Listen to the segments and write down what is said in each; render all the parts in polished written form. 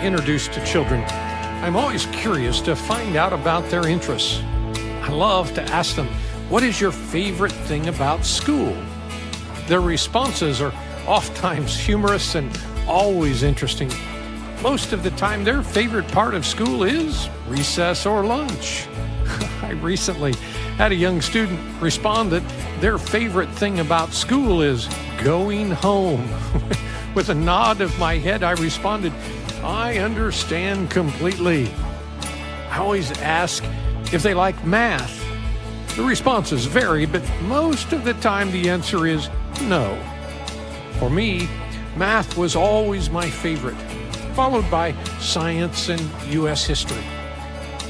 introduced to children, I'm always curious to find out about their interests. I love to ask them, what is your favorite thing about school? Their responses are oftentimes humorous and always interesting. Most of the time, their favorite part of school is recess or lunch. I recently had a young student respond that their favorite thing about school is going home. With a nod of my head, I responded, I understand completely. I always ask if they like math. The responses vary, but most of the time the answer is no. For me, math was always my favorite, followed by science and U.S. history.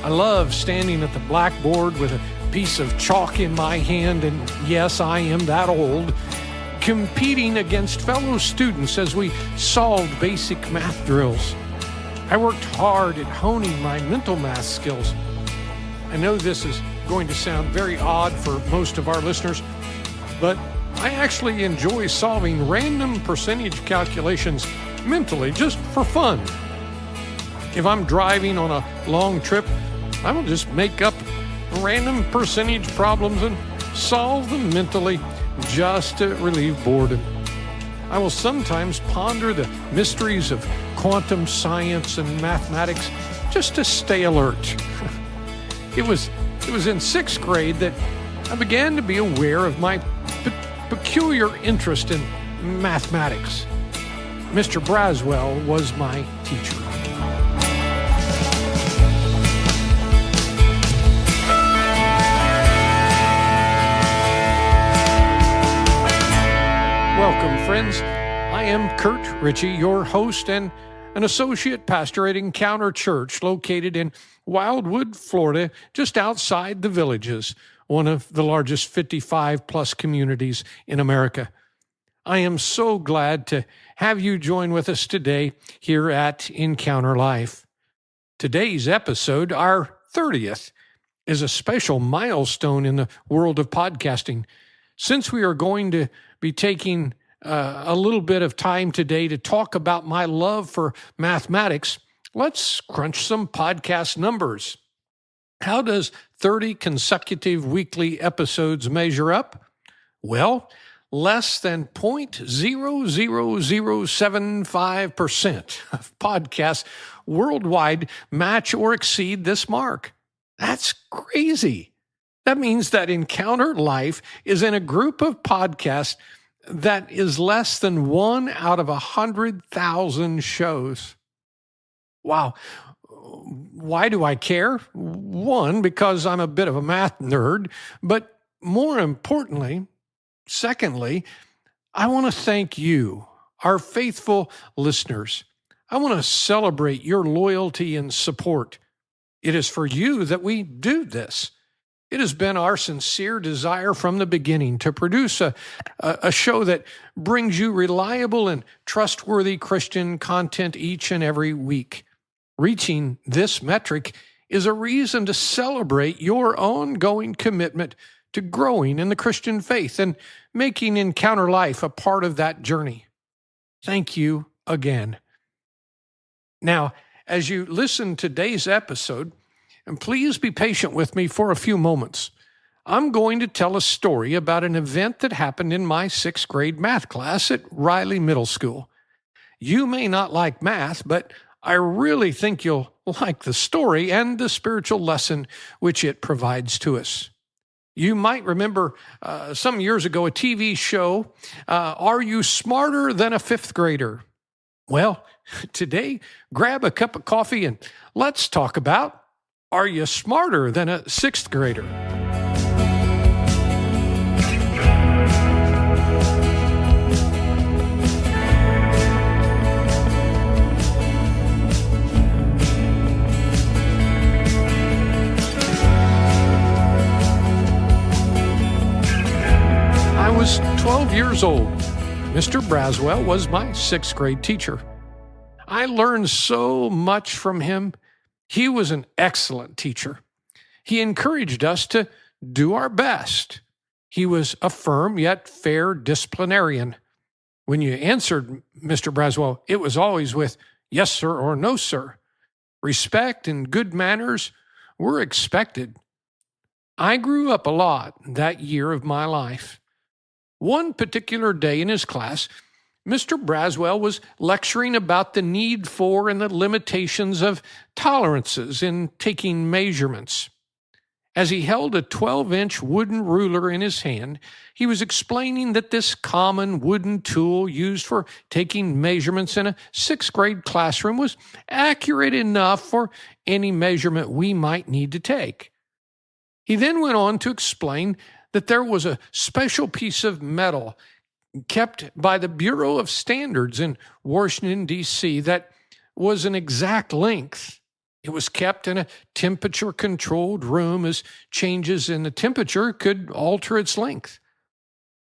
I love standing at the blackboard with a piece of chalk in my hand, and yes, I am that old, competing against fellow students as we solved basic math drills. I worked hard at honing my mental math skills. I know this is going to sound very odd for most of our listeners, but I actually enjoy solving random percentage calculations mentally just for fun. If I'm driving on a long trip, I will just make up random percentage problems and solve them mentally just to relieve boredom. I will sometimes ponder the mysteries of quantum science and mathematics just to stay alert. It was in sixth grade that I began to be aware of my peculiar interest in mathematics. Mr. Braswell was my teacher. Welcome, friends. I am Kurt Richey, your host and an associate pastor at Encounter Church, located in Wildwood, Florida, just outside the Villages, one of the largest 55-plus communities in America. I am so glad to have you join with us today here at Encounter Life. Today's episode, our 30th, is a special milestone in the world of podcasting. Since we are going to be taking a little bit of time today to talk about my love for mathematics, let's crunch some podcast numbers. How does 30 consecutive weekly episodes measure up? Well, less than 0.00075% of podcasts worldwide match or exceed this mark. That's crazy. That means that Encounter Life is in a group of podcasts that is less than 1 out of 100,000 shows. Wow. Why do I care? One, because I'm a bit of a math nerd, but more importantly, secondly, I want to thank you, our faithful listeners. I want to celebrate your loyalty and support. It is for you that we do this. It has been our sincere desire from the beginning to produce a show that brings you reliable and trustworthy Christian content each and every week. Reaching this metric is a reason to celebrate your ongoing commitment to growing in the Christian faith and making Encounter Life a part of that journey. Thank you again. Now, as you listen to today's episode, and please be patient with me for a few moments. I'm going to tell a story about an event that happened in my sixth grade math class at Riley Middle School. You may not like math, but I really think you'll like the story and the spiritual lesson which it provides to us. You might remember some years ago a TV show, Are You Smarter Than a Fifth Grader? Well, today, grab a cup of coffee and let's talk about, are you smarter than a sixth grader? I was 12 years old. Mr. Braswell was my sixth grade teacher. I learned so much from him. He was an excellent teacher. He encouraged us to do our best. He was a firm yet fair disciplinarian. When you answered Mr. Braswell, it was always with, yes, sir, or no, sir. Respect and good manners were expected. I grew up a lot that year of my life. One particular day in his class, Mr. Braswell was lecturing about the need for and the limitations of tolerances in taking measurements. As he held a 12-inch wooden ruler in his hand, he was explaining that this common wooden tool used for taking measurements in a sixth-grade classroom was accurate enough for any measurement we might need to take. He then went on to explain that there was a special piece of metal kept by the Bureau of Standards in Washington, D.C., that was an exact length. It was kept in a temperature-controlled room, as changes in the temperature could alter its length.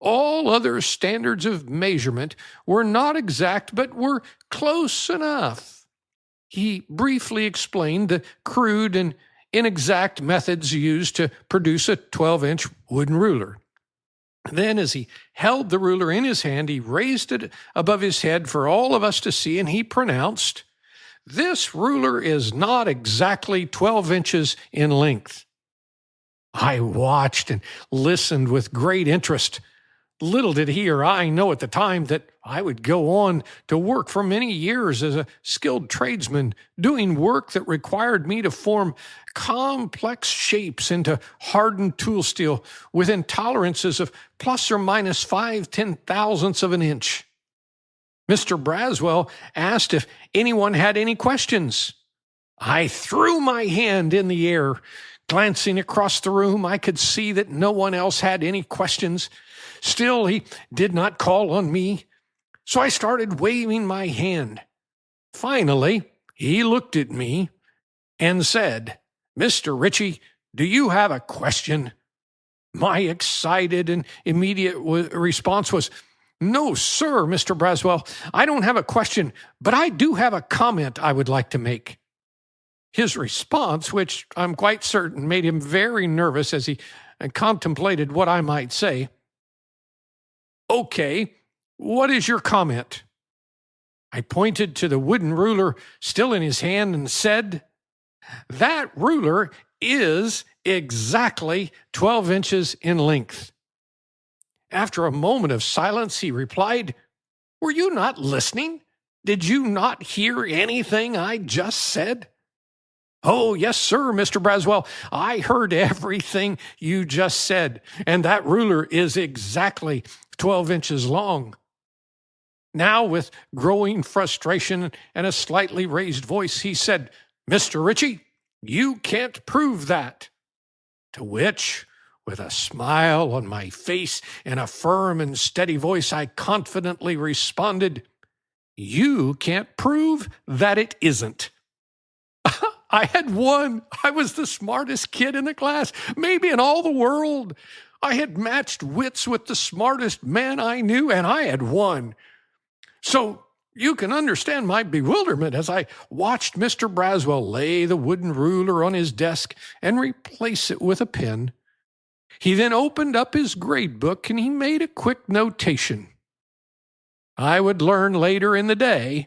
All other standards of measurement were not exact, but were close enough. He briefly explained the crude and inexact methods used to produce a 12-inch wooden ruler. Then, as he held the ruler in his hand, he raised it above his head for all of us to see, and he pronounced, "This ruler is not exactly 12 inches in length." I watched and listened with great interest. Little did he or I know at the time that I would go on to work for many years as a skilled tradesman, doing work that required me to form complex shapes into hardened tool steel within tolerances of plus or minus 5/10,000ths of an inch. Mr. Braswell asked if anyone had any questions. I threw my hand in the air. Glancing across the room, I could see that no one else had any questions. Still, he did not call on me, so I started waving my hand. Finally, he looked at me and said, "Mr. Richey, do you have a question?" My excited and immediate response was, "No, sir, Mr. Braswell, I don't have a question, but I do have a comment I would like to make." His response, which I'm quite certain made him very nervous as he contemplated what I might say. "Okay, what is your comment?" I pointed to the wooden ruler still in his hand and said, "That ruler is exactly 12 inches in length." After a moment of silence, he replied, "Were you not listening? Did you not hear anything I just said?" "Oh, yes, sir, Mr. Braswell. I heard everything you just said, and that ruler is exactly 12 inches long." Now, with growing frustration and a slightly raised voice, he said, "Mr. Richey, you can't prove that." To which, with a smile on my face and a firm and steady voice, I confidently responded, "You can't prove that it isn't." I had won. I was the smartest kid in the class, maybe in all the world. I had matched wits with the smartest man I knew, and I had won. So you can understand my bewilderment as I watched Mr. Braswell lay the wooden ruler on his desk and replace it with a pen. He then opened up his grade book and he made a quick notation. I would learn later in the day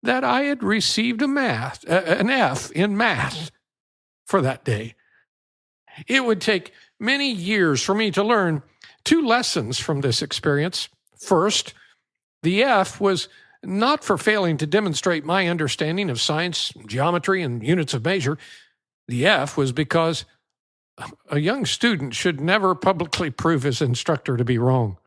that I had received an F in math for that day. It would take many years for me to learn two lessons from this experience. First, the F was not for failing to demonstrate my understanding of science, geometry, and units of measure. The F was because a young student should never publicly prove his instructor to be wrong.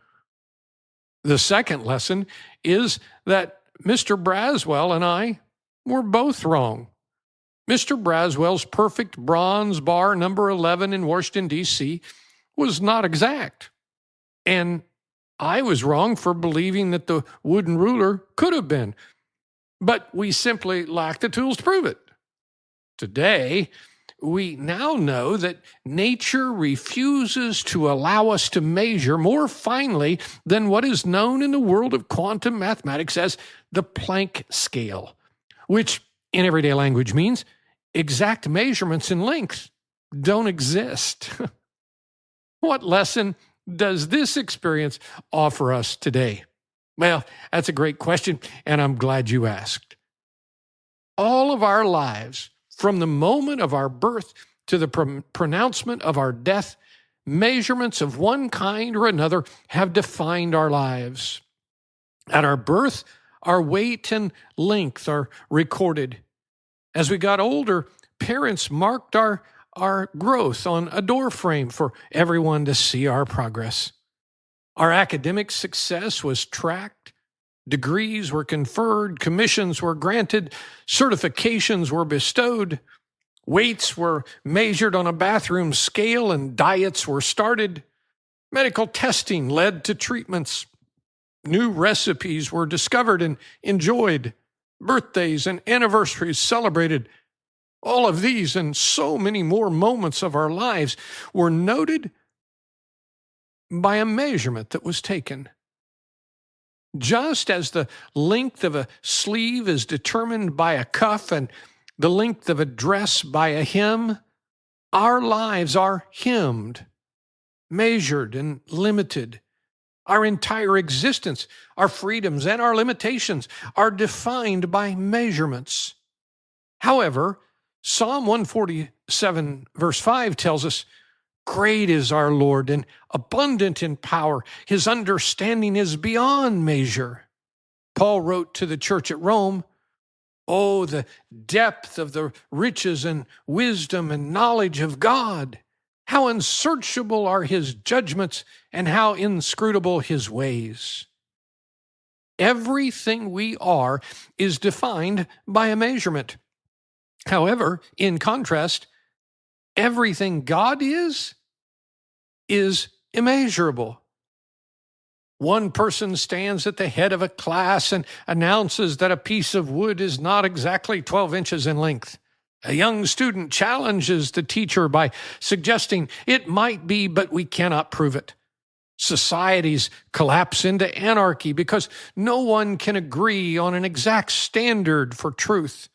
The second lesson is that Mr. Braswell and I were both wrong. Mr. Braswell's perfect bronze bar number 11 in Washington, D.C. was not exact. And I was wrong for believing that the wooden ruler could have been. But we simply lacked the tools to prove it. Today, we now know that nature refuses to allow us to measure more finely than what is known in the world of quantum mathematics as the Planck scale, which in everyday language means exact measurements in length don't exist. What lesson does this experience offer us today? Well, that's a great question, and I'm glad you asked. All of our lives, from the moment of our birth to the pronouncement of our death, measurements of one kind or another have defined our lives. At our birth, our weight and length are recorded. As we got older, parents marked our growth on a door frame for everyone to see our progress. Our academic success was tracked. Degrees were conferred, commissions were granted, certifications were bestowed, weights were measured on a bathroom scale, and diets were started. Medical testing led to treatments. New recipes were discovered and enjoyed. Birthdays and anniversaries celebrated. All of these and so many more moments of our lives were noted by a measurement that was taken. Just as the length of a sleeve is determined by a cuff and the length of a dress by a hem, our lives are hemmed, measured, and limited. Our entire existence, our freedoms, and our limitations are defined by measurements. However, Psalm 147, verse 5 tells us, "Great is our Lord and abundant in power. His understanding is beyond measure." Paul wrote to the church at Rome, "Oh, the depth of the riches and wisdom and knowledge of God! How unsearchable are his judgments and how inscrutable his ways." Everything we are is defined by a measurement. However, in contrast, everything God is immeasurable. One person stands at the head of a class and announces that a piece of wood is not exactly 12 inches in length. A young student challenges the teacher by suggesting it might be, but we cannot prove it. Societies collapse into anarchy because no one can agree on an exact standard for truth.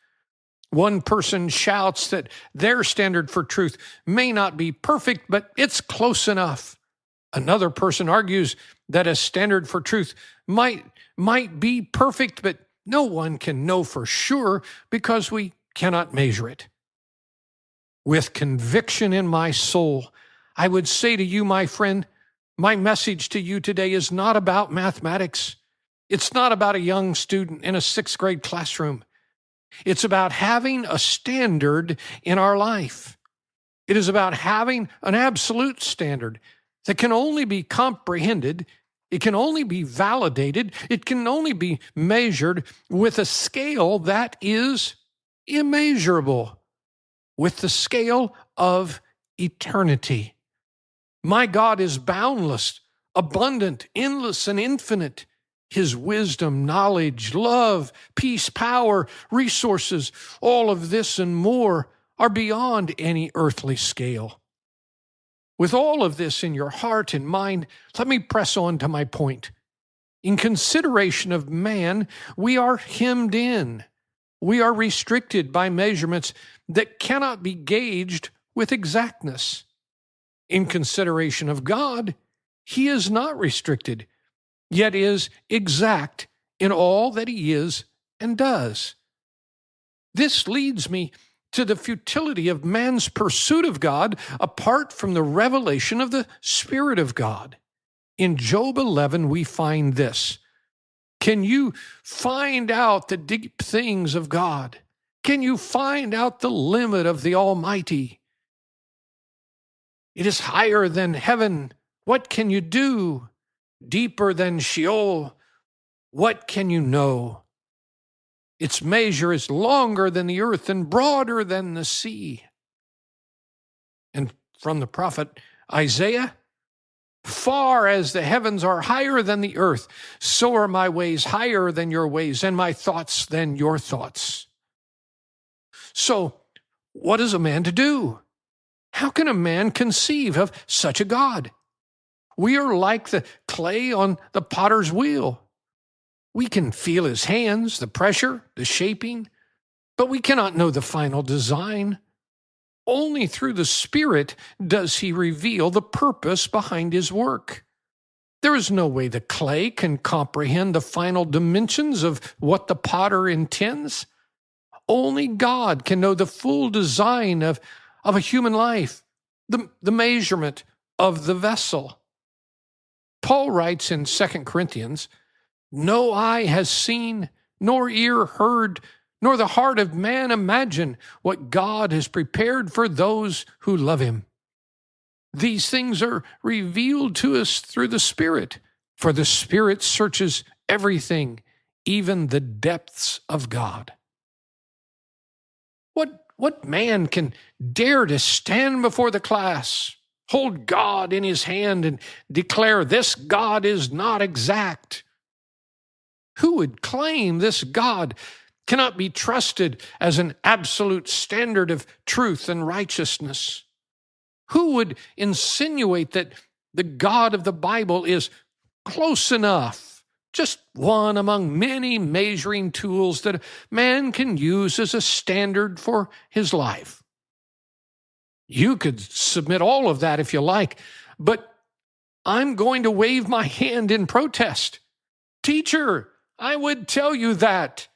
One person shouts that their standard for truth may not be perfect, but it's close enough. Another person argues that a standard for truth might be perfect, but no one can know for sure because we cannot measure it. With conviction in my soul, I would say to you, my friend, my message to you today is not about mathematics. It's not about a young student in a 6th grade classroom. It's about having a standard in our life. It is about having an absolute standard that can only be comprehended, it can only be validated, it can only be measured with a scale that is immeasurable, with the scale of eternity. My God is boundless, abundant, endless, and infinite. His wisdom, knowledge, love, peace, power, resources, all of this and more are beyond any earthly scale. With all of this in your heart and mind, let me press on to my point. In consideration of man, we are hemmed in. We are restricted by measurements that cannot be gauged with exactness. In consideration of God, he is not restricted, yet is exact in all that he is and does. This leads me to the futility of man's pursuit of God apart from the revelation of the Spirit of God. In Job 11, we find this. Can you find out the deep things of God? Can you find out the limit of the Almighty? It is higher than heaven. What can you do? Deeper than Sheol. What can you know? Its measure is longer than the earth and broader than the sea. And from the prophet Isaiah, far as the heavens are higher than the earth, so are my ways higher than your ways, and my thoughts than your thoughts. So, what is a man to do? How can a man conceive of such a God? We are like the clay on the potter's wheel. We can feel his hands, the pressure, the shaping, but we cannot know the final design. Only through the Spirit does he reveal the purpose behind his work. There is no way the clay can comprehend the final dimensions of what the potter intends. only God can know the full design of a human life, the measurement of the vessel. Paul writes in 2 Corinthians, "No eye has seen, nor ear heard, nor the heart of man imagined what God has prepared for those who love him. These things are revealed to us through the Spirit, for the Spirit searches everything, even the depths of God." What man can dare to stand before the class, hold God in his hand, and declare this God is not exact? Who would claim this God cannot be trusted as an absolute standard of truth and righteousness? Who would insinuate that the God of the Bible is close enough, just one among many measuring tools that a man can use as a standard for his life? You could submit all of that if you like, but I'm going to wave my hand in protest. Teacher, I would tell you that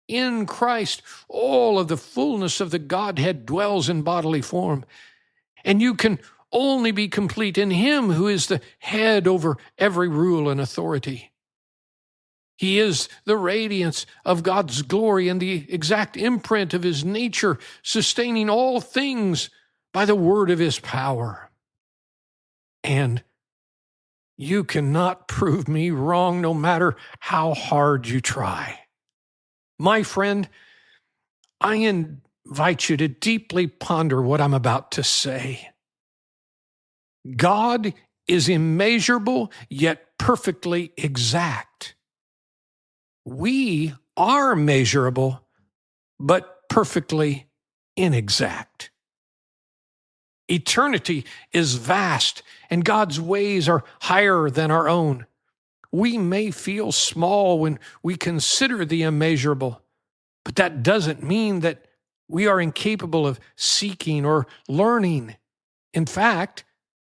in Christ, all of the fullness of the Godhead dwells in bodily form, and you can only be complete in Him who is the head over every rule and authority. He is the radiance of God's glory and the exact imprint of His nature, sustaining all things by the word of His power. And you cannot prove me wrong no matter how hard you try. My friend, I invite you to deeply ponder what I'm about to say. God is immeasurable, yet perfectly exact. We are measurable, but perfectly inexact. Eternity is vast, and God's ways are higher than our own. We may feel small when we consider the immeasurable, but that doesn't mean that we are incapable of seeking or learning. In fact,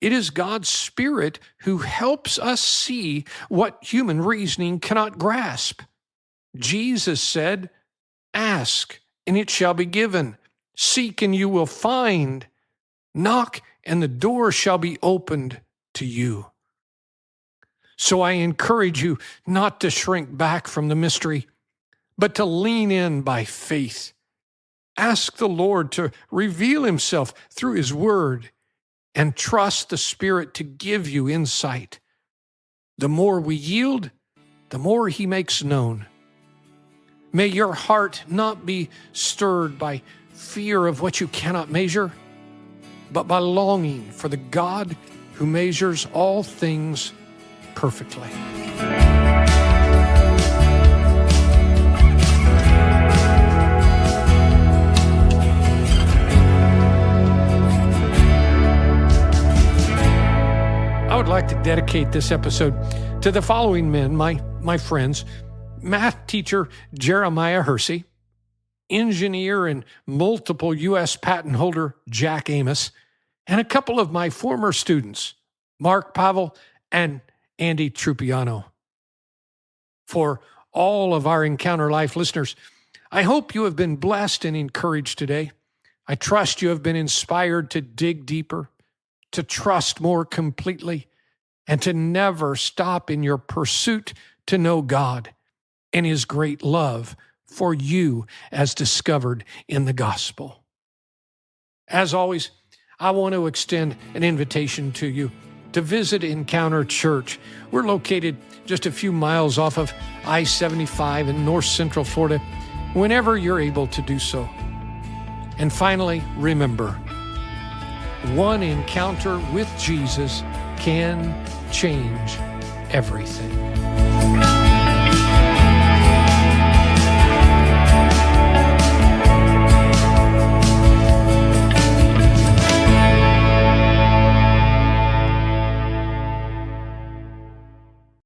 it is God's Spirit who helps us see what human reasoning cannot grasp. Jesus said, "Ask, and it shall be given. Seek, and you will find. Knock, and the door shall be opened to you." So I encourage you not to shrink back from the mystery, but to lean in by faith. Ask the Lord to reveal Himself through His Word, and trust the Spirit to give you insight. The more we yield, the more He makes known. May your heart not be stirred by fear of what you cannot measure, but by longing for the God who measures all things perfectly. I would like to dedicate this episode to the following men, my friends: math teacher Jeremiah Hersey, engineer and multiple U.S. patent holder Jack Amos, and a couple of my former students, Mark Pavel and Andy Trupiano. For all of our Encounter Life listeners, I hope you have been blessed and encouraged today. I trust you have been inspired to dig deeper, to trust more completely, and to never stop in your pursuit to know God and His great love for you as discovered in the gospel. As always, I want to extend an invitation to you to visit Encounter Church. We're located just a few miles off of I-75 in North Central Florida, whenever you're able to do so. And finally, remember, one encounter with Jesus can change everything.